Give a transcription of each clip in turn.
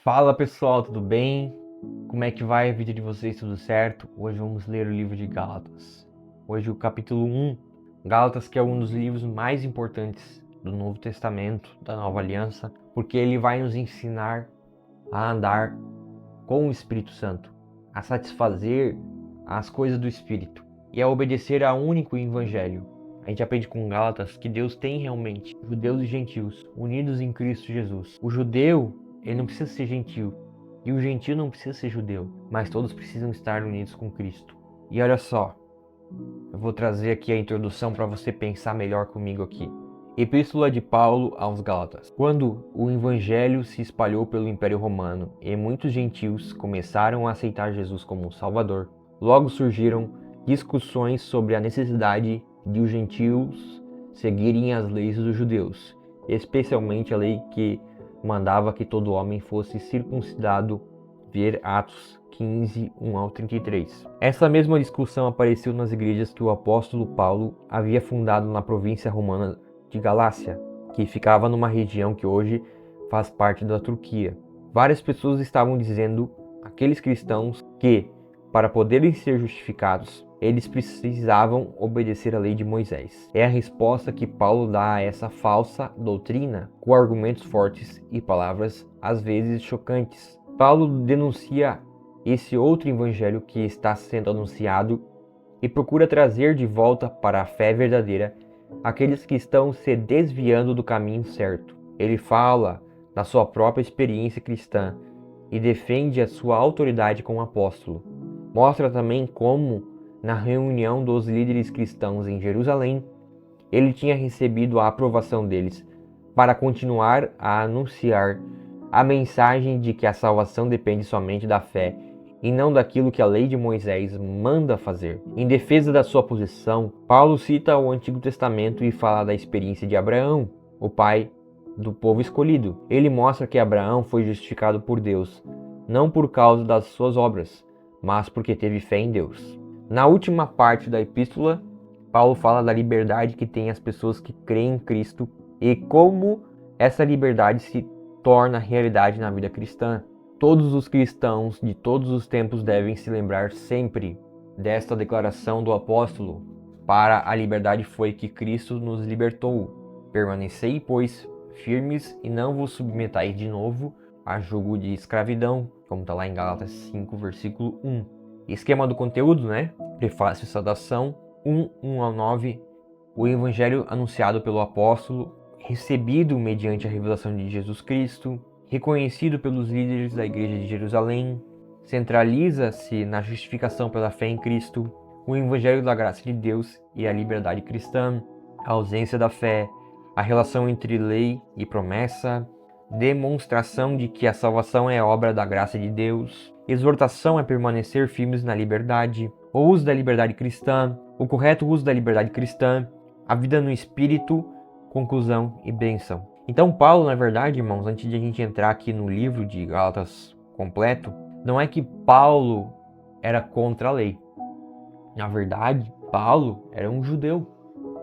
Fala pessoal, tudo bem? Como é que vai a vida de vocês? Tudo certo? Hoje vamos ler o livro de Gálatas. Hoje o capítulo 1, Gálatas, que é um dos livros mais importantes do Novo Testamento, da Nova Aliança, porque ele vai nos ensinar a andar com o Espírito Santo, a satisfazer as coisas do Espírito e a obedecer ao único Evangelho. A gente aprende com Gálatas que Deus tem realmente judeus e gentios unidos em Cristo Jesus. O judeu, ele não precisa ser gentil, e o gentio não precisa ser judeu, mas todos precisam estar unidos com Cristo. E olha só, eu vou trazer aqui a introdução para você pensar melhor comigo aqui. Epístola de Paulo aos Gálatas. Quando o evangelho se espalhou pelo Império Romano e muitos gentios começaram a aceitar Jesus como Salvador, logo surgiram discussões sobre a necessidade de os gentios seguirem as leis dos judeus, especialmente a lei que mandava que todo homem fosse circuncidado, ver Atos 15, 1 ao 33. Essa mesma discussão apareceu nas igrejas que o apóstolo Paulo havia fundado na província romana de Galácia, que ficava numa região que hoje faz parte da Turquia. Várias pessoas estavam dizendo àqueles cristãos que, para poderem ser justificados, eles precisavam obedecer à lei de Moisés. É a resposta que Paulo dá a essa falsa doutrina com argumentos fortes e palavras às vezes chocantes. Paulo denuncia esse outro evangelho que está sendo anunciado e procura trazer de volta para a fé verdadeira aqueles que estão se desviando do caminho certo. Ele fala da sua própria experiência cristã e defende a sua autoridade como apóstolo. Mostra também como, na reunião dos líderes cristãos em Jerusalém, ele tinha recebido a aprovação deles para continuar a anunciar a mensagem de que a salvação depende somente da fé e não daquilo que a lei de Moisés manda fazer. Em defesa da sua posição, Paulo cita o Antigo Testamento e fala da experiência de Abraão, o pai do povo escolhido. Ele mostra que Abraão foi justificado por Deus, não por causa das suas obras, mas porque teve fé em Deus. Na última parte da epístola, Paulo fala da liberdade que tem as pessoas que creem em Cristo e como essa liberdade se torna realidade na vida cristã. Todos os cristãos de todos os tempos devem se lembrar sempre desta declaração do apóstolo: para a liberdade foi que Cristo nos libertou. Permanecei, pois, firmes e não vos submetais de novo a jugo de escravidão, como está lá em Gálatas 5, versículo 1. Esquema do conteúdo, né? Prefácio e saudação, 1 ao 9. O evangelho anunciado pelo apóstolo, recebido mediante a revelação de Jesus Cristo, reconhecido pelos líderes da igreja de Jerusalém, centraliza-se na justificação pela fé em Cristo, o evangelho da graça de Deus e a liberdade cristã, a ausência da fé, a relação entre lei e promessa, demonstração de que a salvação é obra da graça de Deus, exortação a permanecer firmes na liberdade, o uso da liberdade cristã, o correto uso da liberdade cristã, a vida no Espírito, conclusão e bênção. Então Paulo, na verdade, irmãos, antes de a gente entrar aqui no livro de Gálatas completo, não é que Paulo era contra a lei. Na verdade, Paulo era um judeu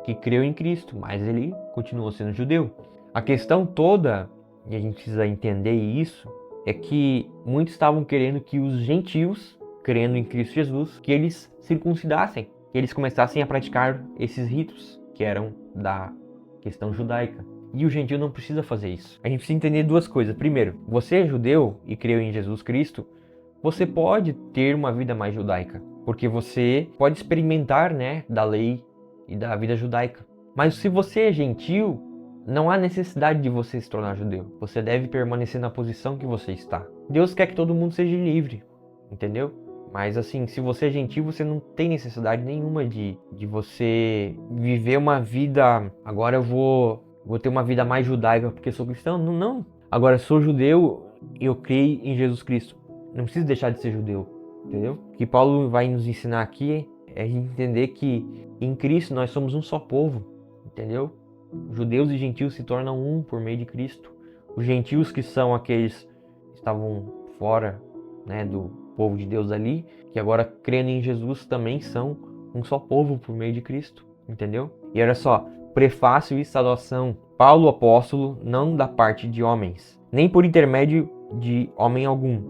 que creu em Cristo, mas ele continuou sendo judeu. A questão toda, e a gente precisa entender isso, é que muitos estavam querendo que os gentios, crendo em Cristo Jesus, que eles circuncidassem, que eles começassem a praticar esses ritos que eram da questão judaica. E o gentio não precisa fazer isso. A gente precisa entender duas coisas. Primeiro, você é judeu e creu em Jesus Cristo, você pode ter uma vida mais judaica, porque você pode experimentar, né, da lei e da vida judaica. Mas se você é gentil, não há necessidade de você se tornar judeu. Você deve permanecer na posição que você está. Deus quer que todo mundo seja livre, entendeu? Mas assim, se você é gentil, você não tem necessidade nenhuma de você viver uma vida... Agora eu vou ter uma vida mais judaica porque sou cristão. Não, não. Agora, sou judeu e eu creio em Jesus Cristo. Não preciso deixar de ser judeu, entendeu? O que Paulo vai nos ensinar aqui é a gente entender que em Cristo nós somos um só povo, entendeu? Judeus e gentios se tornam um por meio de Cristo. Os gentios, que são aqueles que estavam fora, né, do povo de Deus ali, que agora crendo em Jesus também são um só povo por meio de Cristo, entendeu? E olha só, prefácio e saudação. Paulo, apóstolo, não da parte de homens, nem por intermédio de homem algum,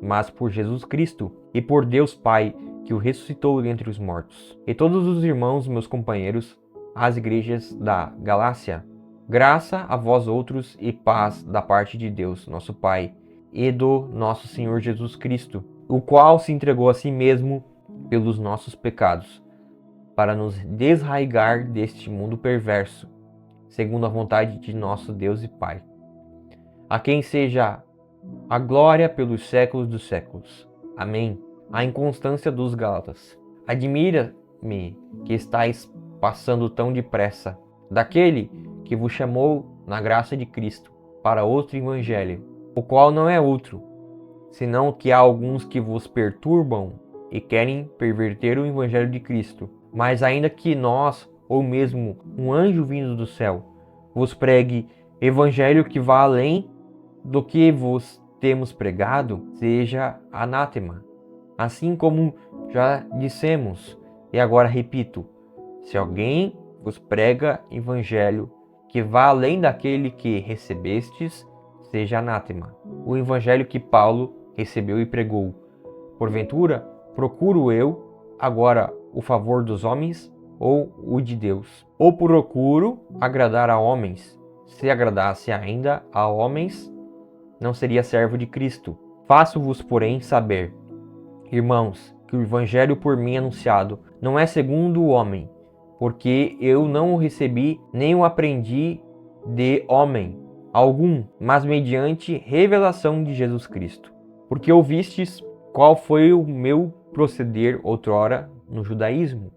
mas por Jesus Cristo e por Deus Pai, que o ressuscitou dentre os mortos. E todos os irmãos, meus companheiros, às igrejas da Galácia, graça a vós outros e paz da parte de Deus, nosso Pai, e do nosso Senhor Jesus Cristo, o qual se entregou a si mesmo pelos nossos pecados, para nos desraigar deste mundo perverso, segundo a vontade de nosso Deus e Pai. A quem seja a glória pelos séculos dos séculos. Amém. A inconstância dos Gálatas. Admira-me que estáis passando tão depressa daquele que vos chamou na graça de Cristo para outro evangelho, o qual não é outro, senão que há alguns que vos perturbam e querem perverter o evangelho de Cristo. Mas ainda que nós, ou mesmo um anjo vindo do céu, vos pregue evangelho que vá além do que vos temos pregado, seja anátema. Assim como já dissemos, e agora repito, se alguém vos prega evangelho que vá além daquele que recebestes, seja anátema. O evangelho que Paulo recebeu e pregou. Porventura, procuro eu agora o favor dos homens ou o de Deus? Ou procuro agradar a homens? Se agradasse ainda a homens, não seria servo de Cristo. Faço-vos, porém, saber, irmãos, que o evangelho por mim anunciado não é segundo o homem, porque eu não o recebi nem o aprendi de homem algum, mas mediante revelação de Jesus Cristo. Porque ouvistes qual foi o meu proceder outrora no judaísmo,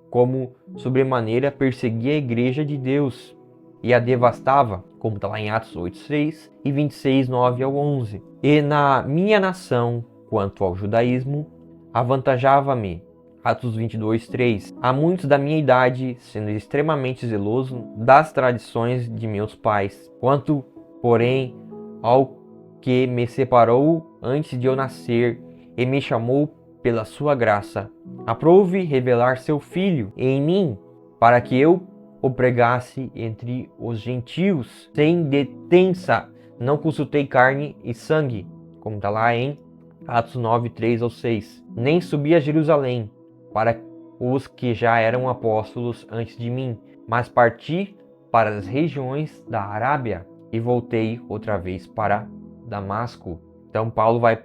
como sobremaneira perseguia a igreja de Deus e a devastava, como está lá em Atos 8:6 e 26:9 ao 11. E na minha nação, quanto ao judaísmo, avantajava-me, Atos 22:3, a muitos da minha idade, sendo extremamente zeloso das tradições de meus pais. Quanto, porém, ao que me separou antes de eu nascer e me chamou pela sua graça, aprove revelar seu Filho em mim, para que eu o pregasse entre os gentios, sem detença. Não consultei carne e sangue, como está lá em Atos 9:3 ao 6. Nem subi a Jerusalém para os que já eram apóstolos antes de mim, mas parti para as regiões da Arábia e voltei outra vez para Damasco. Então Paulo vai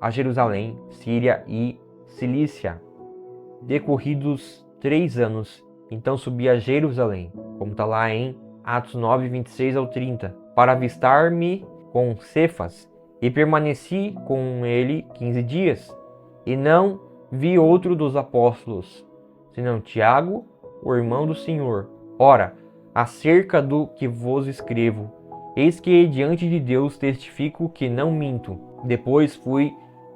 a Jerusalém, Síria e Cilícia. Decorridos 3 anos, então subi a Jerusalém, como está lá em Atos 9:26 ao 30, para avistar-me com Cefas, e permaneci com ele 15 dias, e não vi outro dos apóstolos, senão Tiago, o irmão do Senhor. Ora, acerca do que vos escrevo, eis que diante de Deus testifico que não minto. Depois fui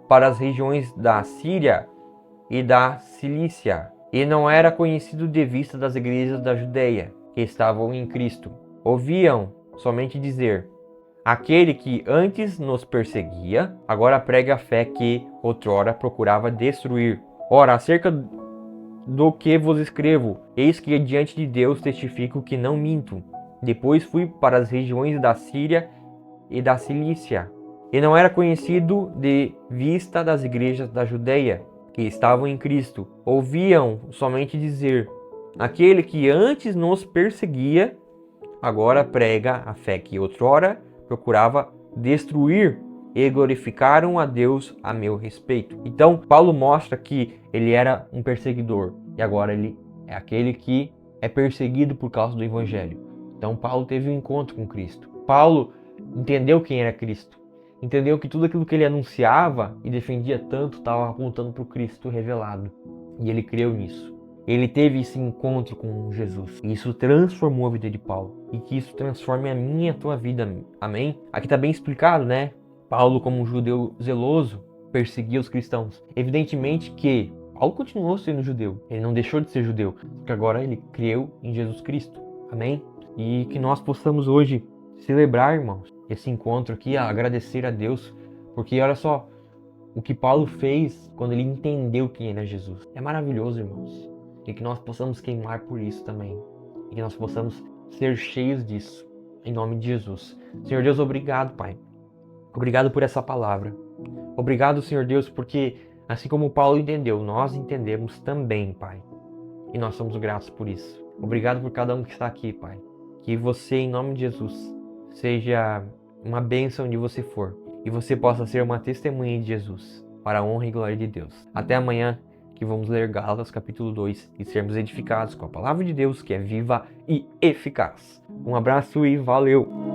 para as regiões da Síria e da Cilícia, e não era conhecido de vista das igrejas da Judeia, que estavam em Cristo. Ouviam somente dizer: aquele que antes nos perseguia, agora prega a fé que outrora procurava destruir. Ora, acerca do que vos escrevo, eis que diante de Deus testifico que não minto. Depois fui para as regiões da Síria e da Cilícia, e não era conhecido de vista das igrejas da Judeia, que estavam em Cristo. Ouviam somente dizer: aquele que antes nos perseguia, agora prega a fé que outrora procurava destruir, e glorificaram a Deus a meu respeito. Então, Paulo mostra que ele era um perseguidor, e agora ele é aquele que é perseguido por causa do Evangelho. Então, Paulo teve um encontro com Cristo. Paulo entendeu quem era Cristo. Entendeu que tudo aquilo que ele anunciava e defendia tanto estava apontando para o Cristo revelado. E ele creu nisso. Ele teve esse encontro com Jesus. E isso transformou a vida de Paulo. E que isso transforme a minha e a tua vida. Amém? Aqui está bem explicado, né? Paulo, como um judeu zeloso, perseguia os cristãos. Evidentemente que Paulo continuou sendo judeu. Ele não deixou de ser judeu. Porque agora ele creu em Jesus Cristo. Amém? E que nós possamos hoje celebrar, irmãos, esse encontro aqui, agradecer a Deus, porque olha só o que Paulo fez quando ele entendeu quem era Jesus. É maravilhoso, irmãos, e que nós possamos queimar por isso também, e que nós possamos ser cheios disso, em nome de Jesus. Senhor Deus, obrigado, Pai, Obrigado por essa palavra. Obrigado, Senhor Deus, porque assim como Paulo entendeu, nós entendemos também, Pai. E nós somos gratos por isso. Obrigado por cada um que está aqui, Pai. Que você, em nome de Jesus, seja uma bênção onde você for. E você possa ser uma testemunha de Jesus, para a honra e glória de Deus. Até amanhã, que vamos ler Gálatas capítulo 2 e sermos edificados com a palavra de Deus, que é viva e eficaz. Um abraço e valeu!